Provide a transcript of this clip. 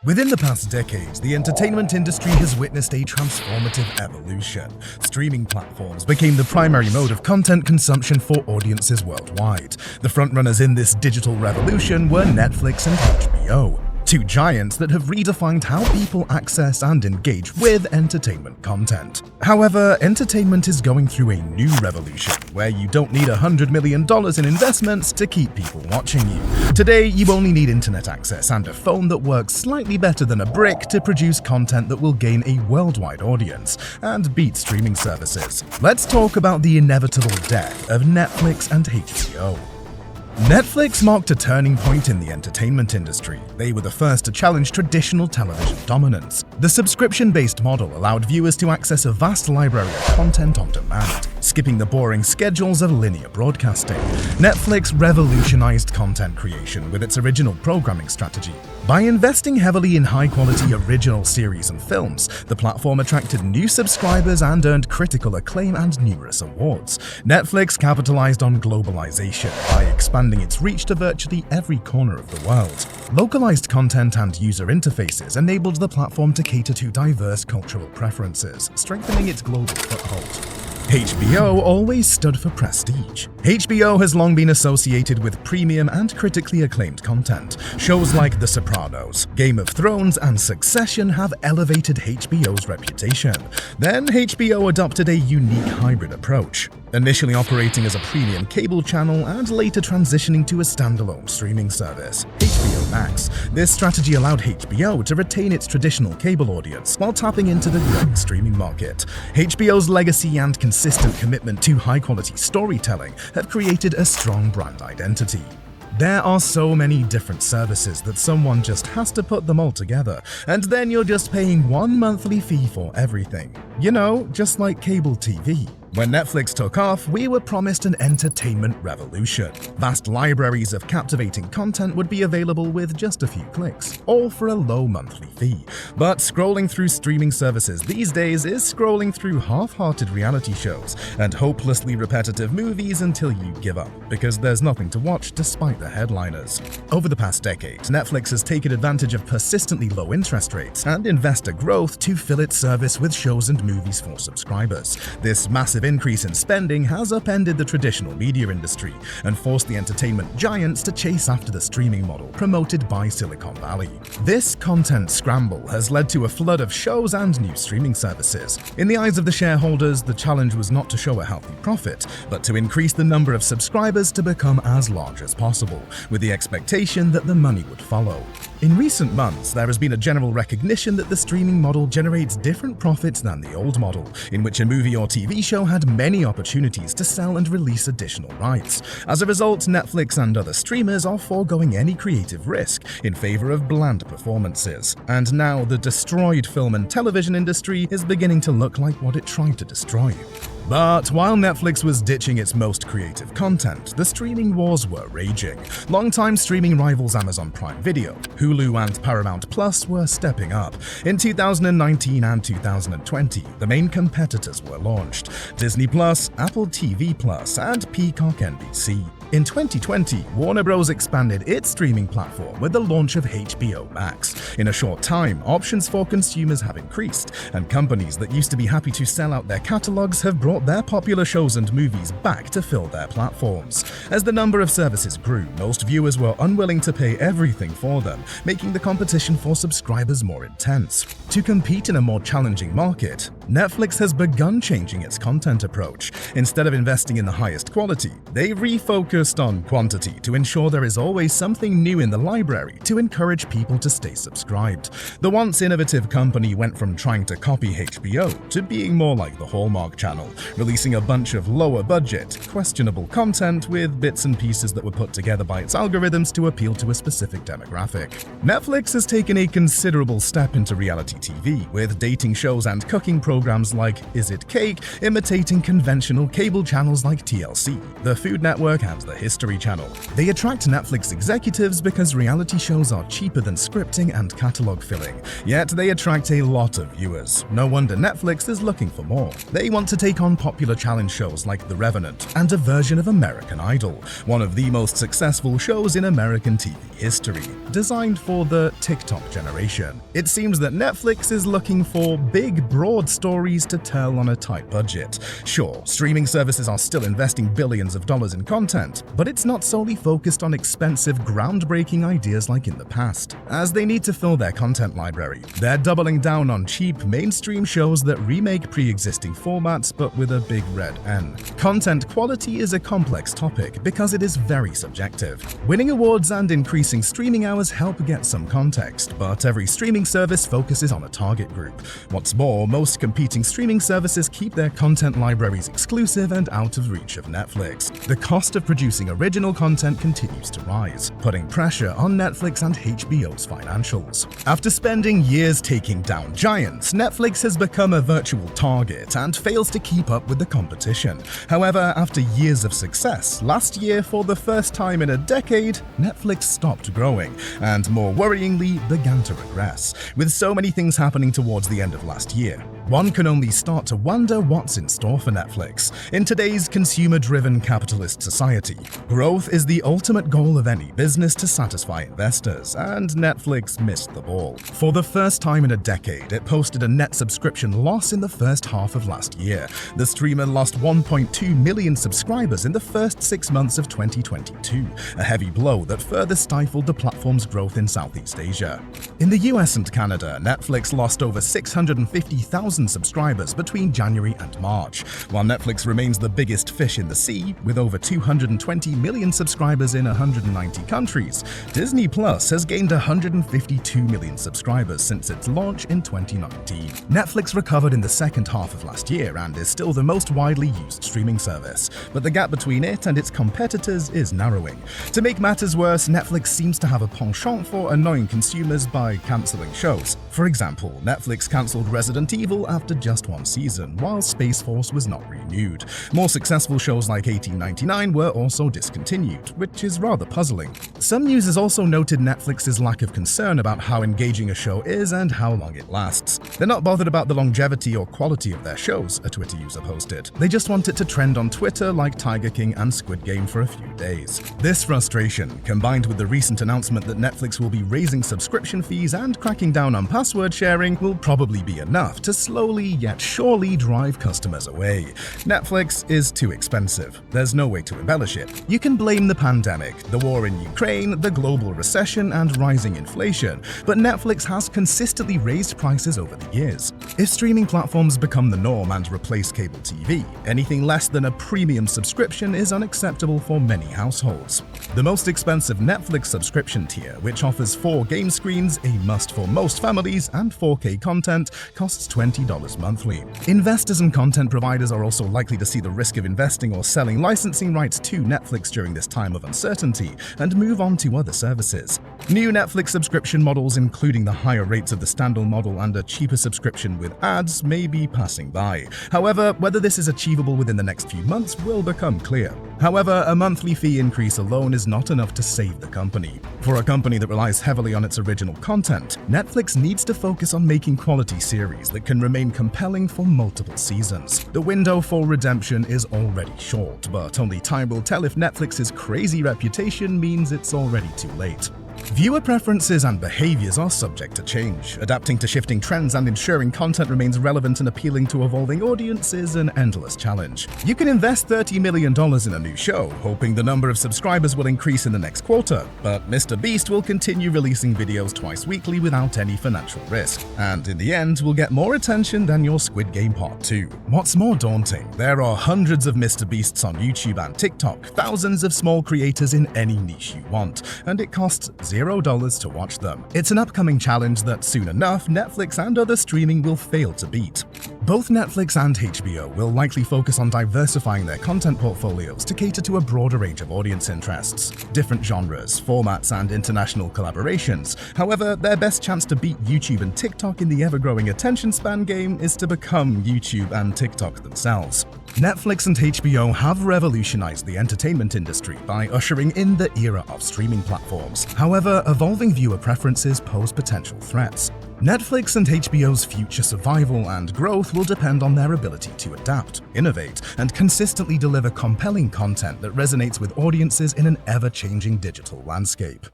Within the past decades, the entertainment industry has witnessed a transformative evolution. Streaming platforms became the primary mode of content consumption for audiences worldwide. The frontrunners in this digital revolution were Netflix and HBO, two giants that have redefined how people access and engage with entertainment content. However, entertainment is going through a new revolution where you don't need $100 million in investments to keep people watching you. Today, you only need internet access and a phone that works slightly better than a brick to produce content that will gain a worldwide audience and beat streaming services. Let's talk about the inevitable death of Netflix and HBO. Netflix marked a turning point in the entertainment industry. They were the first to challenge traditional television dominance. The subscription-based model allowed viewers to access a vast library of content on demand, skipping the boring schedules of linear broadcasting. Netflix revolutionized content creation with its original programming strategy. By investing heavily in high-quality original series and films, the platform attracted new subscribers and earned critical acclaim and numerous awards. Netflix capitalized on globalization by expanding its reach to virtually every corner of the world. Localized content and user interfaces enabled the platform to cater to diverse cultural preferences, strengthening its global foothold. HBO always stood for prestige. HBO has long been associated with premium and critically acclaimed content. Shows like The Sopranos, Game of Thrones, and Succession have elevated HBO's reputation. Then HBO adopted a unique hybrid approach, initially operating as a premium cable channel and later transitioning to a standalone streaming service, HBO Max. This strategy allowed HBO to retain its traditional cable audience while tapping into the growing streaming market. HBO's legacy and consistent commitment to high-quality storytelling have created a strong brand identity. There are so many different services that someone just has to put them all together, and then you're just paying one monthly fee for everything. You know, just like cable TV. When Netflix took off, we were promised an entertainment revolution. Vast libraries of captivating content would be available with just a few clicks, all for a low monthly fee. But scrolling through streaming services these days is scrolling through half-hearted reality shows and hopelessly repetitive movies until you give up, because there's nothing to watch despite the headliners. Over the past decade, Netflix has taken advantage of persistently low interest rates and investor growth to fill its service with shows and movies for subscribers. This massive increase in spending has upended the traditional media industry and forced the entertainment giants to chase after the streaming model promoted by Silicon Valley. This content scramble has led to a flood of shows and new streaming services. In the eyes of the shareholders, the challenge was not to show a healthy profit, but to increase the number of subscribers to become as large as possible, with the expectation that the money would follow. In recent months, there has been a general recognition that the streaming model generates different profits than the old model, in which a movie or TV show had many opportunities to sell and release additional rights. As a result, Netflix and other streamers are foregoing any creative risk in favor of bland performances. And now the destroyed film and television industry is beginning to look like what it tried to destroy. But while Netflix was ditching its most creative content, the streaming wars were raging. Longtime streaming rivals Amazon Prime Video, Hulu, and Paramount Plus were stepping up. In 2019 and 2020, the main competitors were launched: Disney Plus, Apple TV Plus, and Peacock NBC. In 2020, Warner Bros. Expanded its streaming platform with the launch of HBO Max. In a short time, options for consumers have increased, and companies that used to be happy to sell out their catalogs have brought their popular shows and movies back to fill their platforms. As the number of services grew, most viewers were unwilling to pay everything for them, making the competition for subscribers more intense. To compete in a more challenging market, Netflix has begun changing its content approach. Instead of investing in the highest quality, they refocused on quantity to ensure there is always something new in the library to encourage people to stay subscribed. The once innovative company went from trying to copy HBO to being more like the Hallmark Channel, releasing a bunch of lower-budget, questionable content with bits and pieces that were put together by its algorithms to appeal to a specific demographic. Netflix has taken a considerable step into reality TV, with dating shows and cooking programs like Is It Cake imitating conventional cable channels like TLC, the Food Network, and the History Channel. They attract Netflix executives because reality shows are cheaper than scripting and catalog filling, yet they attract a lot of viewers. No wonder Netflix is looking for more. They want to take on on popular challenge shows like The Revenant and a version of American Idol, one of the most successful shows in American TV history, designed for the TikTok generation. It seems that Netflix is looking for big, broad stories to tell on a tight budget. Sure, streaming services are still investing billions of dollars in content, but it's not solely focused on expensive, groundbreaking ideas like in the past. As they need to fill their content library, they're doubling down on cheap, mainstream shows that remake pre-existing formats but with a big red N. Content quality is a complex topic because it is very subjective. Winning awards and increasing streaming hours help get some context, but every streaming service focuses on a target group. What's more, most competing streaming services keep their content libraries exclusive and out of reach of Netflix. The cost of producing original content continues to rise, putting pressure on Netflix and HBO's financials. After spending years taking down giants, Netflix has become a virtual target and fails to keep up with the competition. However, after years of success, last year, for the first time in a decade, Netflix stopped growing and, more worryingly, began to regress. With so many things happening towards the end of last year, one can only start to wonder what's in store for Netflix. In today's consumer-driven capitalist society, growth is the ultimate goal of any business to satisfy investors, and Netflix missed the ball. For the first time in a decade, it posted a net subscription loss in the first half of last year. The streamer lost 1.2 million subscribers in the first 6 months of 2022, a heavy blow that further stifled the platform's growth in Southeast Asia. In the US and Canada, Netflix lost over 650,000 subscribers between January and March. While Netflix remains the biggest fish in the sea, with over 220 million subscribers in 190 countries, Disney Plus has gained 152 million subscribers since its launch in 2019. Netflix recovered in the second half of last year and is still the most widely used streaming service, but the gap between it and its competitors is narrowing. To make matters worse, Netflix seems to have a penchant for annoying consumers by cancelling shows. For example, Netflix cancelled Resident Evil after just one season, while Space Force was not renewed. More successful shows like 1899 were also discontinued, which is rather puzzling. Some users also noted Netflix's lack of concern about how engaging a show is and how long it lasts. They're not bothered about the longevity or quality of their shows, a Twitter user posted. They just want it to trend on Twitter like Tiger King and Squid Game for a few days. This frustration, combined with the recent announcement that Netflix will be raising subscription fees and cracking down on password sharing, will probably be enough to slowly yet surely drive customers away. Netflix is too expensive. There's no way to embellish it. You can blame the pandemic, the war in Ukraine, the global recession, and rising inflation, but Netflix has consistently raised prices over the years. If streaming platforms become the norm and replace cable TV, anything less than a premium subscription is unacceptable for many households. The most expensive Netflix subscription tier, which offers 4 game screens, a must for most families, and 4K content, costs $20 monthly. Investors and content providers are also likely to see the risk of investing or selling licensing rights to Netflix during this time of uncertainty and move on to other services. New Netflix subscription models, including the higher rates of the standalone model and a cheaper subscription with ads, may be passing by. However, whether this is achievable within the next few months will become clear. However, a monthly fee increase alone is not enough to save the company. For a company that relies heavily on its original content, Netflix needs to focus on making quality series that can remain compelling for multiple seasons. The window for redemption is already short, but only time will tell if Netflix's crazy reputation means it's already too late. Viewer preferences and behaviors are subject to change. Adapting to shifting trends and ensuring content remains relevant and appealing to evolving audiences is an endless challenge. You can invest $30 million in a new show, hoping the number of subscribers will increase in the next quarter, but Mr. Beast will continue releasing videos twice weekly without any financial risk, and in the end will get more attention than your Squid Game Part 2. What's more daunting, there are hundreds of Mr. Beasts on YouTube and TikTok, thousands of small creators in any niche you want, and it costs $0 to watch them. It's an upcoming challenge that soon enough Netflix and other streaming will fail to beat. Both Netflix and HBO will likely focus on diversifying their content portfolios to cater to a broader range of audience interests, different genres, formats, and international collaborations. However, their best chance to beat YouTube and TikTok in the ever-growing attention span game is to become YouTube and TikTok themselves. Netflix and HBO have revolutionized the entertainment industry by ushering in the era of streaming platforms. However, evolving viewer preferences pose potential threats. Netflix and HBO's future survival and growth will depend on their ability to adapt, innovate, and consistently deliver compelling content that resonates with audiences in an ever-changing digital landscape.